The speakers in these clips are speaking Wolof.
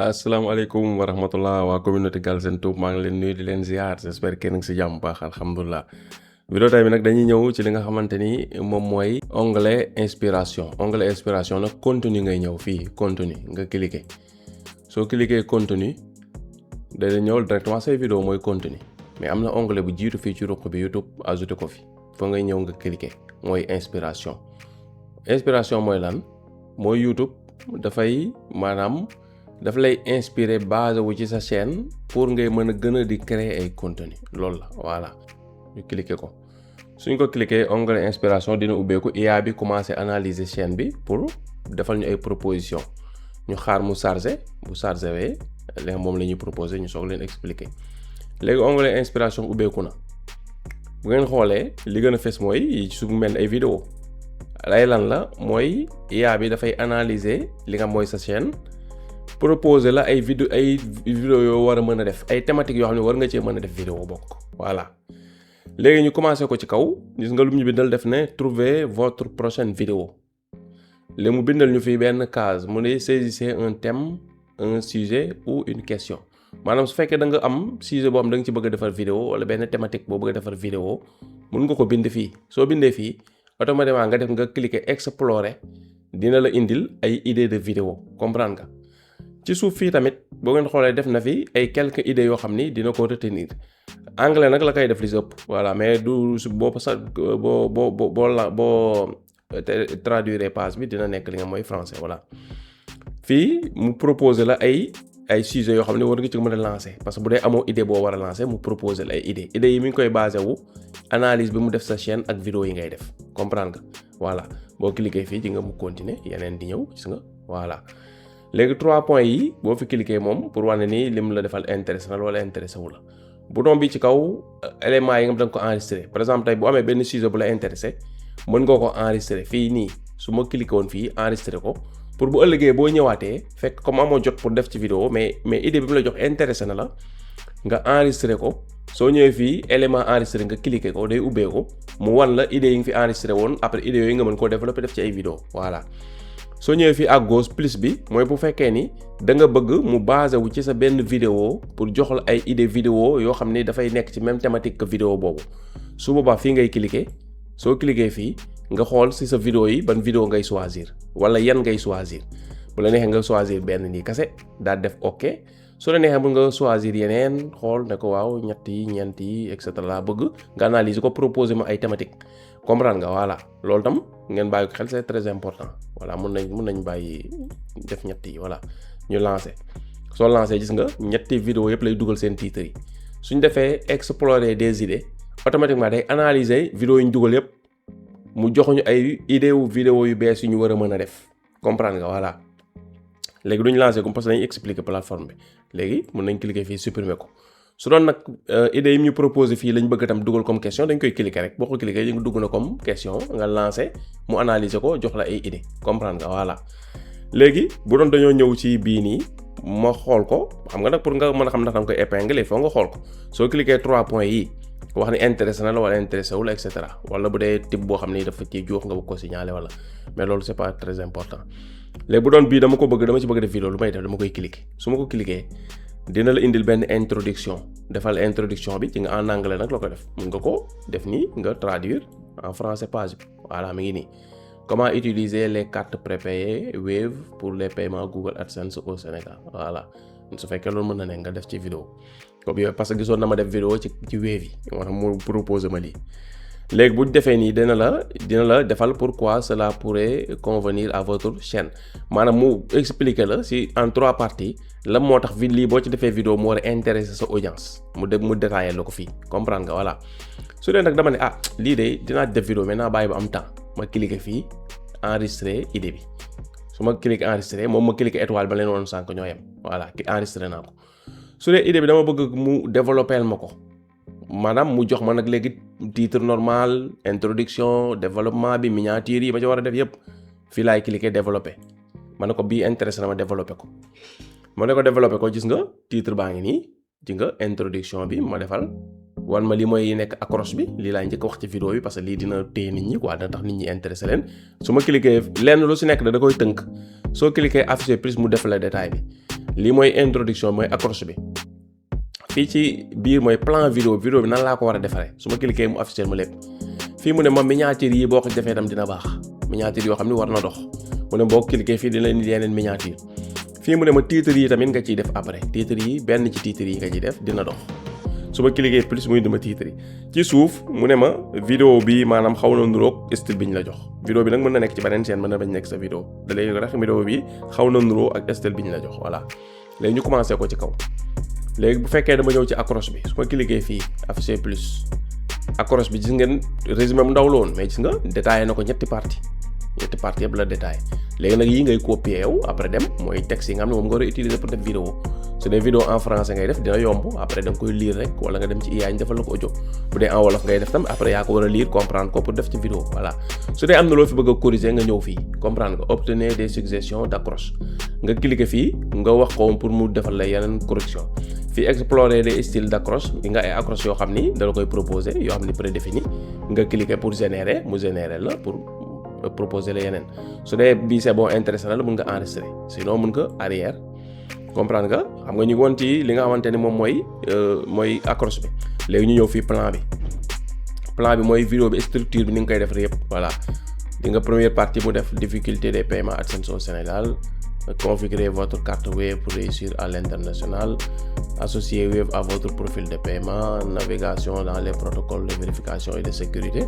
asalaamaaleykum wa rahmatullah waa communauté Galsen Tube maa ngi leen nuyu di leen ziar j'espère que ngi si jàmm baax alhamdulilah. vidéo tey bi nag dañuy ñëw ci li nga xamante ni moom mooy onglet inspiration nag contenu ngay ñëw fii contenu nga cliquer soo cliquer contenu day ñëw directement say vidéo mooy contenu mais am na onglet bu jiitu fii ci ruq bi YouTube ajouté ko fi fa ngay ñëw nga cliquer mooy inspiration mooy lan mooy YouTube dafay maanaam daf lay inspirer basé wu ci sa chaîne pour ngay mën a gën a di créer ay contenu loolu la voilà ñu cliquer ko suñ ko cliquer onglet inspiration dina ubbeeku IA bi commencé analyser chaîne bi pour defal ñu ay proposition ñu xaar mu chargé bu chargé wee léegi moom la ñuy proposer ñu soog leen expliquer léegi onglet inspiration ubbeeku na bu ngeen xoolee li gën a fes mooy su mel ay vidéo lay lan la mooy IA bi dafay analyser li nga mooy sa chaîne proposer la ay vidéo yoo war a mën a def ay thématiques yoo xam ne war nga cee mën a def vidéo bokk voilà léegi ñu commencé ko ci kaw gis nga lu ñu bindal def ne trouver votre prochaine vidéo léegi mu bindal ñu fii benn case mu ne saisissez un thème un sujet ou une question maanaam su fekkee da nga am sujet boo xam da nga ci bëgg a defar vidéo wala benn thématique boo bëgg a defar vidéo mun nga ko bind fii soo bindee fii automatiquement nga def nga cliquer explorer dina la indil ay idées de vidéo comprendre nga ci suuf fii tamit boo ngeen xoolee def na fi ay quelques idées yoo xam ni dina ko retenir anglais nag la koy def li si ëpp voilà mais du boo sa boo traduire page bi dina nekk li nga mooy français voilà fii mu proposer la ay sujets yoo xam ne war nga ci mën a lancer parce que bu dee amoo idée boo war a lancer mu proposer la ay idées yi mi ngi koy basé wu analyse bi mu def sa chaîne ak vidéo yi ngay def comprendre nga voilà boo cliquer fii ci nga mu continuer yeneen di ñëw gis nga voilà léegi 3 points yi boo fi cliquer moom pour wane ni lim la defal intéressé na wala intéressé wu la bouton bi ci kaw éléments yi nga da nga ko enregistrer par exemple tey bu amee benn sujet bu la intéressé mën nga ko enregistrer fii nii su ma cliquer woon fii enregistrer ko pour bu ëllëgee boo ñëwaatee fekk comme amoo jot pour def ci vidéo mais idée bi mu la jox intéressé na la nga enregistrer ko soo ñëwee fii élément enregistré nga cliquer ko day ubbeeku mu wan la idée yi nga fi enregistré woon après idée yooyu nga mën koo développer def ci ay vidéo voilà soo ñëwee fii à gauche plus bi mooy bu fekkee ni da nga bëgg mu basé wu ci sa benn vidéo pour jox la ay idée vidéo yoo xam ni dafay nekk ci même thématique que vidéo boobu su boobaa fii ngay cliquer soo cliquer fii nga xool ci sa vidéo yi ban vidéo ngay choisir wala yan ngay choisir bu la neexee nga choisir benn nii kase daal def ok su la neexee mën nga choisir yeneen xool ne ko waaw ñett yi ñeent yi et cetera laa bëgg nga analyser ko proposer ma ay thématique comprendre nga voilà loolu tam ngeen bàyyi ko xel c'est très important voilà mun nañ bàyyi def ñett yi voilà ñu lancer soo lancer gis nga ñetti vidéo yëpp lay dugal seen titres yi suñ defee explorer des idées automatiquement day analyser vidéo yi ñu dugal yëpp mu joxuñu ay idée wu vidéo yu bees yu ñu war a mën a def comprendre nga voilà léegi duñ lancer comme parce que dañuy expliquer plateforme bi léegi mën nañ cliquer fii supprimer ko su doon nag idée yi ñu proposé fii lañ bëgg tam dugal comme question dañ koy cliquer rek boo ko cliquer yi nga dugg na comme question nga lancer mu analyser ko jox la ay idée comprendre nga voilà léegi bu doon dañoo ñëw ci bii nii ma xool ko xam nga nag pour nga mën a xam ndax danga koy épingler foo nga xool ko soo cliquer 3 points yi wax ni intéressé na la wala intéressé wul et cetera wala bu dee type boo xam ni dafa ci juux nga bëgg ko signaler wala mais loolu c'est pas très important léegi bu doon bii dama ci bëgg def vidéo lu may def dama koy cliquer su ma ko cliquer dina la indil benn introduction defal introduction bi ci nga en anglais nag la ko def mun nga ko def nii nga traduire en français page bi voilà mi ngi nii comment utiliser les cartes prépayées Wave pour les paiements Google AdSense au Sénégal voilà su fekkee loolu mën na ne nga def ci vidéo comme yooyu parce que gisoon na ma def vidéo ci Wave yi moo tax mu proposé ma lii léegi bu ñu defee nii dina la defal pourquoi cela pourrait convenir à votre chaîne maanaam mu expliquer la si en 3 parties la moo tax lii boo ci defee vidéo mu war a intéresser sa audience mu détailler la ko fii comprendre nga voilà su dee nag dama ne lii de dinaa def vidéo mais naa bàyyi ba am temps ma cliquer fii enregistrer idée bi su ma cliquer enregistrer moom ma cliquer étoile ba leen woon sànq ñoo yem voilà enregistrer naa ko su dee idée bi dama bëgg mu développer ma ko maanaam mu jox ma nag léegi titre normal introduction développement bi miniature yi ma ci war a def yëpp fii laay cliquer développer ma ne ko bii intéressé na ma développer ko ma ne ko développer ko gis nga titre baa ngi nii ji nga introduction bi ma defal wan ma li mooy nekk accroche bi lii laay njëkk wax ci vidéo bi parce que lii dina téye nit ñi quoi dina tax nit ñi intéressé leen su ma cliquer lenn lu si nekk da koy tënk soo cliquer afficher plus mu def la détail bi lii mooy introduction mooy accroche bi. fii ci biir mooy plan vidéo bi nan laa ko war a defaree su ma cliquer mu affiché ma lépp fii mu ne ma miniature yi boo ko defee tam dina baax miniature yoo xam ne war na dox mu ne boo cliquer fii dina indi yeneen miniature fii mu ne ma titre yi tamit nga ciy def après titre yi benn ci titre yi nga ciy def dina dox su ma cliquer plus muy dima titre yi ci suuf mu ne ma vidéo bi maanaam xaw na nuroog style bi ñu la jox vidéo bi nag mën na nekk ci beneen chaîne mën na bañ nekk sa vidéo da lay rax vidéo bi xaw na nuroo ak style bi ñu la jox voilà léegi ñu commencé ko ci kaw léegi bu fekkee dama ñëw ci accroche bi su ma cliquer fii afficher plus accroche bi gis ngeen résumé mu ndaw la woon mais gis nga détaillé na ko ñetti partie yëpp la détaillé léegi nag yi ngay copier yow après dem mooy texte yi nga xam ne moom nga war a utiliser pour def vidéo su dee vidéo en français ngay def dina yomb après da nga koy lire rek wala nga dem ci IA ñu defal la ko audio bu dee en wolof ngay def tam après yaa ko war a lire comprendre ko pour def ci vidéo voilà su dee am na loo fi bëgg a corriger nga ñëw fii comprendre nga obtenir des suggestions d'accroche nga cliquer fii nga wax ko pour mu defal la yeneen correction fii explorer des styles d'accroche nga ay accroche yoo xam ni dala koy proposer yoo xam ni prédéfini nga cliquer pour générer mu générer la pour proposer la yeneen su dee bii c'est bon intéressant la mën nga enregistrer sinon mën nga arrière comprendre nga xam nga ñu ngi woon ci li nga xamante ni moom mooy accroche bi léegi ñu ñëw fii plan bi mooy vidéo bi structure bi ni nga koy def yëpp voilà di nga première partie mu def difficulté des paiements AdSense au Sénégal configurer votre carte web pour réussir à l'international associer web à votre profil de paiement navigation dans les protocoles de vérification et de sécurité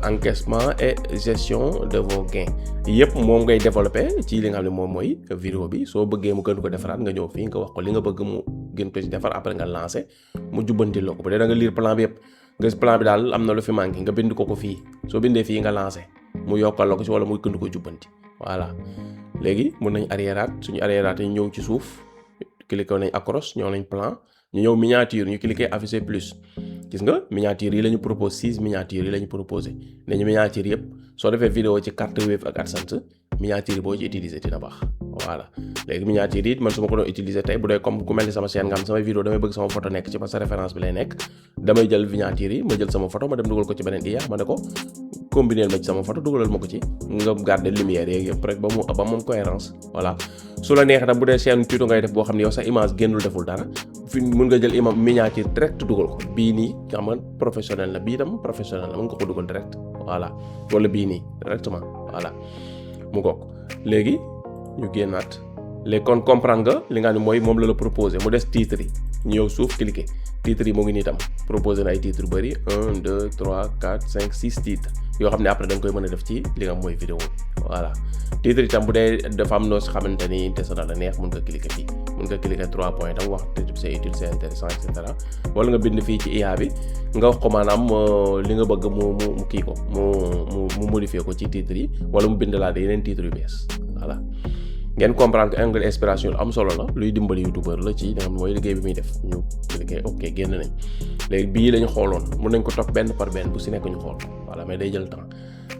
encaissement et gestion de vos gains yëpp moom ngay développer ci li nga xam ne moom mooy vidéo bi soo bëggee mu gën ko defaraat nga ñëw fii nga wax ko li nga bëgg mu gën ko ci defar après nga lancer mu jubbantil la ko bu dee da nga lire plan bi yëpp nga plan bi daal am na lu fi manqué nga bind ko fii soo bindee fii nga lancer mu yokkal la ko ci wala muy gën ko jubbanti voilà léegi mun nañ arriéraat suñu arriéraat ñu ñëw ci suuf cliquer nañ accroche ñëw nañ plan ñu ñëw miniature ñu cliquer afficher plus gis nga miniature yi la ñu propose 6 miniatures yi la ñu proposé nañu miniature yëpp soo defee vidéo ci carte web ak AdSense miniature yi boo ci utiliser dina baax voilà léegi miniature yi man su ma ko doon utiliser tey bu dee comme ku mel ni sama chaîne nga xam samay vidéo damay bëgg sama photo nekk ci parce que référence bi lay nekk damay jël miniature yi ma jël sama photo ma dem dugal ko ci beneen IA ma ne ko combiner ma ci sama photo dugalal ma ko ci nga garder lumière yeeg yëpp rek ba moom cohérence voilà su la neexee tam bu dee chaîne tuto ngay def boo xam ne yow sa image génnul deful dara fi mun nga jël image miniature direct dugal ko bii nii xam nga professionnel la bii tam professionnel la mën nga ko dugal direct voilà wala bii nii directement voilà mu goog léegi ñu génnaat léegi kon comprendre nga li nga xam ne mooy moom la proposé mu des titres yi ñu ñëw suuf cliquer titres yi moo ngi nii tam proposé na ay titres yu bëri 1 2 3 4 5 6 titres yoo xam ne après da nga koy mën a def ci li nga mooy vidéo voilà titres yi tam bu dee dafa am noo si xamante ni te sa la neex mën nga cliquer fii mën nga cliquer 3 points tam wax c'est utile c'est intéressant et cetera wala nga bind fii ci IA bi nga wax ko maanaam li nga bëgg mu kii ko mu modifier ko ci titres yi wala mu bind laa de yeneen titres yu bees voilà ngeen comprendre que angle inspiration am solo la luy dimbali youtubeur la ci nga xam mooy liggéey bi muy def ñu liggéey ok génn nañ léegi bii lañu xooloon mën nañ ko topp benn par benn bu si nekk ñu xool voilà mais day jël temps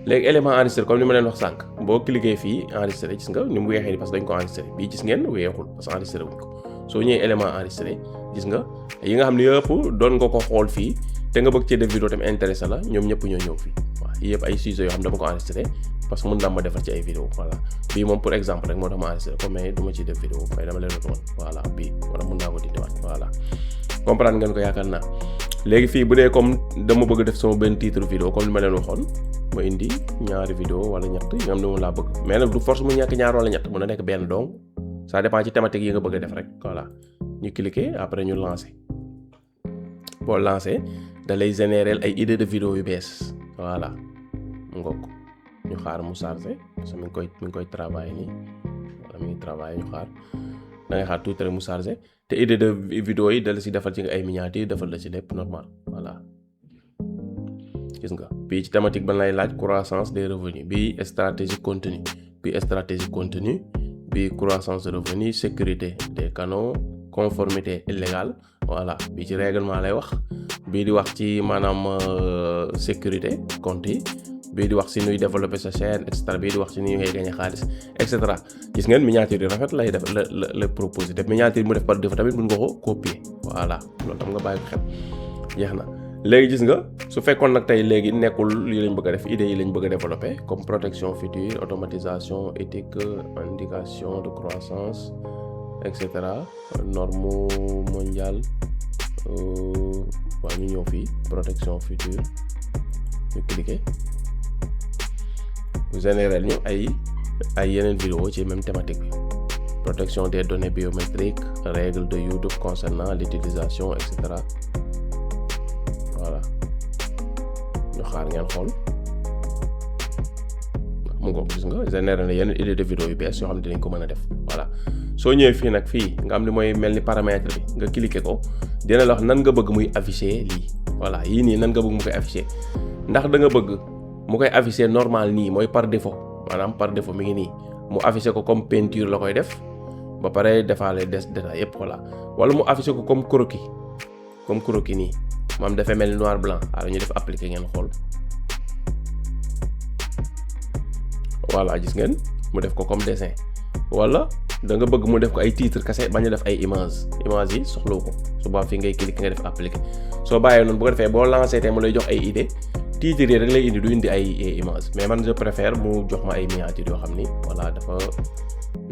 léegi élément enregistré comme ni ma leen wax sànq boo cliquer fii enregistré gis nga ni mu weexee ni parce que dañ ko enregistré bii gis ngeen weexul parce que enregistré wuñ ko soo ñëwee élément enregistré gis nga yi nga xam ne yëpp doon nga ko xool fii te nga bëgg cee def vidéo tam intéressé la ñoom ñëpp ñoo ñëw fii waaw yëpp ay sujets yoo xam dama ko enregistré parce que mën naa ma defar ci ay vidéo voilà bii moom pour exemple rek moo tax ma enregistré ko mais du ma ciy def vidéo mais dama leen woon voilà bii wala mën naa ko dindiwaat voilà comprendre ngeen ko yaakaar naa léegi fii bu dee comme dama bëgg def sama benn titre vidéo comme li ma leen waxoon ma indi ñaari vidéo wala ñett yi nga xam ne moom laa bëgg mais nag du force mu ñàkk ñaar wala ñett mën na nekk benn donc ça dépend ci thématique yi nga bëgg a def rek voilà ñu cliquer après ñu lancer boo lancer da lay générer ay idée de vidéo yu bees voilà mu ngoog ñu xaar mu chargé parce que mi ngi koy travailler nii wala mi ngi travailler ñu xaar da ngay xaar tuuti rek mu chargé te idée de vidéo yi dala si defal ci nga ay miniatures defal la ci lépp normal voilà gis nga bii ci thématique ban lay laaj croissance des revenus bii stratégie contenu bii croissance de revenus sécurité des canaux conformité illégale voilà bii ci règlement lay wax bii di wax ci maanaam sécurité compte yi bii di wax si nuy développer sa chaîne et cetera bii di wax si nuy ngay gagner xaalis et cetera gis ngeen miniature yi rafet lay def la proposer te miniature mu def par défaut tamit mën nga ko copier voilà loolu tam nga bàyyi ko xel jeex na léegi gis nga su fekkoon nag tey léegi nekkul lii lañ bëgg a def idées yi lañ bëgg a développer comme protection future automatisation éthique indication de croissance et cetera norme mondiale waaw ñu ñëw fii protection future ñu cliquer vous générez ñu ay yeneen vidéo ci même thématique bi protection des données biométriques règles de YouTube concernant l'utilisation et cetera voilà ñu xaar ngeen xool mu ngoog gis nga généré na yeneen idée de vidéo yu bees yoo xam ne dinañ ko mën a def voilà soo ñëwee fii nag fii nga am li mooy mel ni paramètre bi nga cliquer ko dina la wax nan nga bëgg muy afficher lii voilà yii nii nan nga bëgg mu koy afficher ndax da nga bëgg mu koy afficher normal nii mooy par défaut maanaam par défaut mi ngi nii mu afficher ko comme peinture la koy def ba pare defaale des détails yëpp voilà wala mu afficher ko comme croquis nii maam dafay mel ni noir blanc alors ñu def appliquer ngeen xool voilà gis ngeen mu def ko comme dessin wala da nga bëgg mu def ko ay titre kese bañ a def ay image yi soxlawu ko suba fi ngay cliquer nga def appliquer soo bàyyee noonu bu ko defee boo lancé te mu lay jox ay idée titre yi rek lay indi du indi ay image mais man je préfère mu jox ma ay miniature yoo xam ni voilà dafa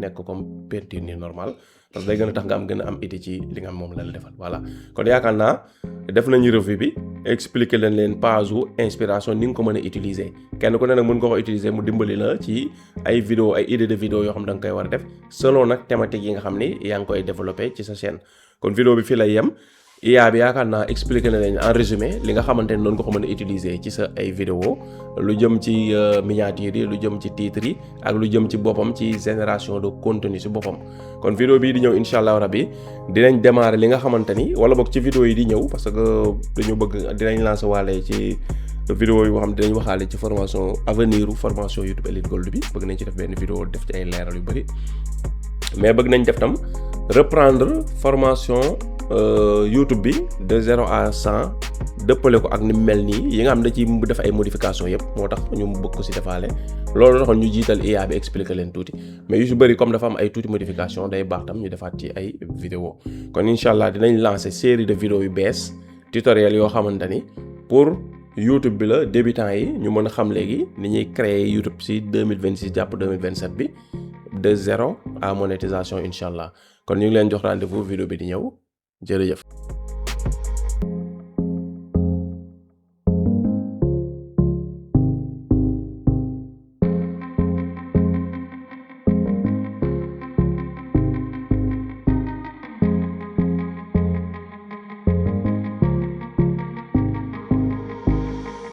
nekk comme peinture ni normal parce que day gën a tax nga gën a am idée ci li nga am moom la la defal voilà kon yaakaar naa def nañu revue bi expliquer leen page u inspiration ni nga ko mën a utiliser kenn ku ne nag mën nga ko utiliser mu dimbali la ci ay vidéo ay idée de vidéo yoo xam da nga koy war a def selon nag thématique yi nga xam ni yaa ngi koy développer ci sa chaîne kon vidéo bi fii lay yem IA bi yaakaar naa expliquer na leen en résumé li nga xamante ne noonu nga ko mën a utiliser ci sa ay vidéo lu jëm ci miniature yi lu jëm ci titre yi ak lu jëm ci boppam ci génération de contenu ci boppam kon vidéo bii di ñëw incha allah rabbi dinañ démarrer li nga xamante ni wala boog ci vidéo yi di ñëw parce que dañu bëgg dinañ lancer waale ci vidéo yi boo xam dinañ waxaale ci formation avenir formation YouTube Elite Gold bi bëgg nañ ci def benn vidéo def ci ay leeral yu bëri mais bëgg nañ def tam reprendre formation YouTube bi de 0 à 100 dëppale ko ak ni mu mel nii yi nga xam ne ci def ay modification yëpp moo tax ñu bëgg ko si defaale loolu taxoon ñu jiital IA bi expliquer leen tuuti mais yu si bëri comme dafa am ay tuuti modification day baax tam ñu defaat ci ay vidéo kon incha allah dinañ lancer série de vidéo yu bees tutoriel yoo xamante ni pour YouTube bi la débutants yi ñu mën a xam léegi ni ñuy créer YouTube si 2026 jàpp 2027 bi de 0 à monétisation incha allah kon ñu ngi leen jox rendez-vous vidéo bi di ñëw jërëjëf